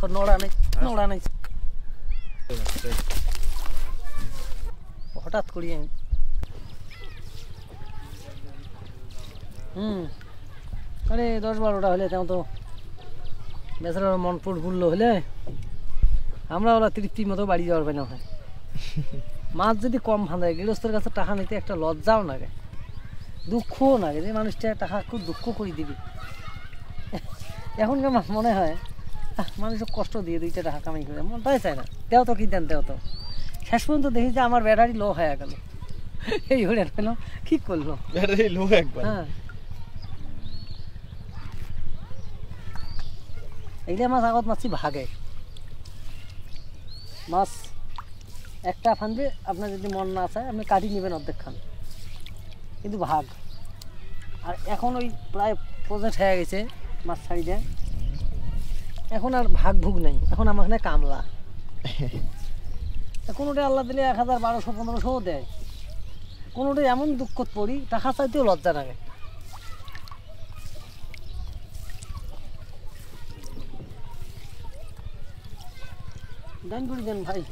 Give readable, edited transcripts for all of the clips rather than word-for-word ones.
এতক্ষণ নড়া নেই হঠাৎ করি আমি আরে 10-12টা হলে তেমন তো বেচারার মন ফুটফুল্ল হলে আমরা ওরা তৃপ্তির মতো বাড়ি যাওয়ার পাই না হয় মাছ যদি কম ফাঁদায় গৃহস্থের কাছে টাকা নিতে একটা লজ্জাও লাগে দুঃখও লাগে যে মানুষটা টাকা খুব দুঃখ করে দিবি এখনকার মনে হয় মানুষের কষ্ট দিয়ে 2টা টাকা কামাই করে মনটাই চায় না দেও তো কি দেন দেও তো শেষ পর্যন্ত দেখি যে আমার ব্যাটারি লো হয়ে গেল এই হয়ে গেল কি করলো ব্যাটারি লো একবার হ্যাঁ এইটা মাছ আগত মাছি ভাগে মাছ একটা ফান্দে আপনার যদি মন না চায় আপনি কাটি নেবেন অর্ধেক খান কিন্তু ভাগ আর এখন ওই প্রায় প্রজেক্ট হয়ে গেছে মাছ ছাড়ি দেয় এখন আর ভাগ ভুগ নেই এখন আমার এখানে কামলা কোনোটা আল্লাহ দিলে 1000-1200-1500 দেয় কোনোটাই এমন দুঃখত পড়ি টাকা চাইতেও লজ্জা লাগে দান করে দেন ভাই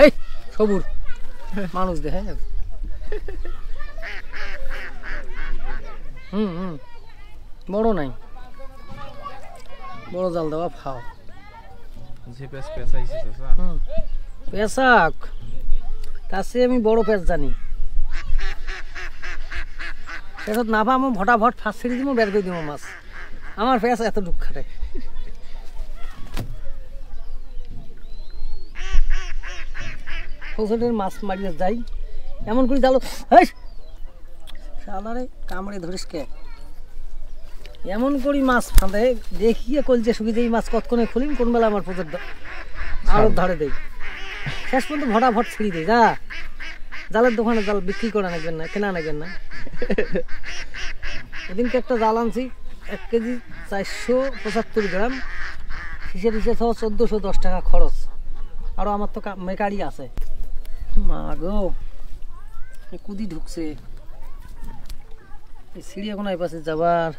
এই সবুর মানুষ দেখে বড় নাই বড় জাল দেওয়া ফাও যে পেছ পেছাইছে চাচা পেশাক কাছে আমি বড় পেছ জানি পেছত নাভা আমি ভটাভট ফাঁস ছেড়ে দিব বের করে দিব মাছ আমার পেছ এত দুঃখ খাটে ফসলের মাছ মারিয়ে যাই এমন করে জালো সাদারে কামড়ে ধরিস কে এমন করি মাছ ফাঁদে দেখিয়ে কলছে শুকিয়ে যে এই মাছ কতক্ষণে খুলিম কোন বেলা আমার প্রজেক্ট আরো ধরে দেই শেষ পর্যন্ত ভটাভট ছিঁড়ি দেয় যা জালের দোকানে জাল বিক্রি করে নেবেন না কেনা নেবেন না এদিনকে একটা জাল আনছি 1 কেজি 475 গ্রাম হিসেব হিসেবে 1410 টাকা খরচ আরো আমার তো মেকারি আছে মা গো কুদি ঢুকছে এই সিঁড়ি এখন এই পাশে যাবার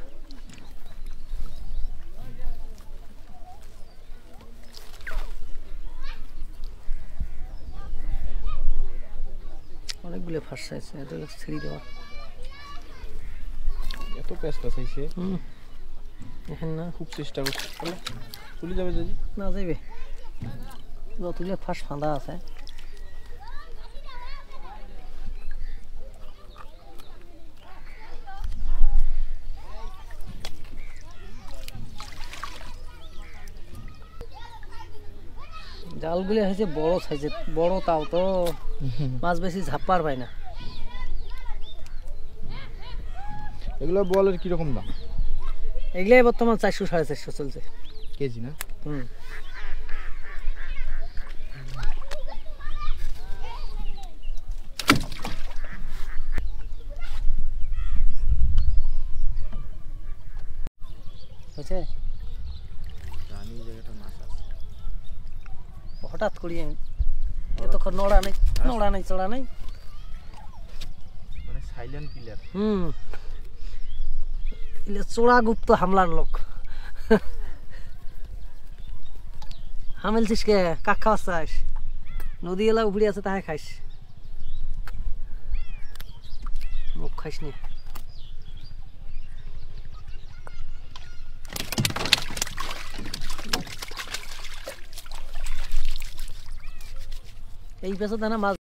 অনেকগুলো ফাঁস আছে এটা সিঁড়ি দেওয়া এত পেছ পেছাইছে এখন না খুব চেষ্টা করছে চলে যাবে যদি না যাইবে যতগুলো ফাঁস ফাঁদা আছে জালগুলো হয়েছে বড় সাইজের বড় তাও তো মাছ বেশি ঝাপ্পার পায় না এগুলো বলের কিরকম দাম এগুলাই বর্তমান 400-450 চলছে কেজি না হয়েছে জানি জায়গাটা মাছ আছে হঠাৎ করি এতক্ষণ নড়া নেই চড়া নেই মানে সাইলেন্ট কিলার চোরা গুপ্ত হামলার লোক হামেলছিস কে কাক খাওয়াস চাস নদী এলা উপরে আছে তাহে খাইস মুখ খাইস নি এই পেছনে মাছ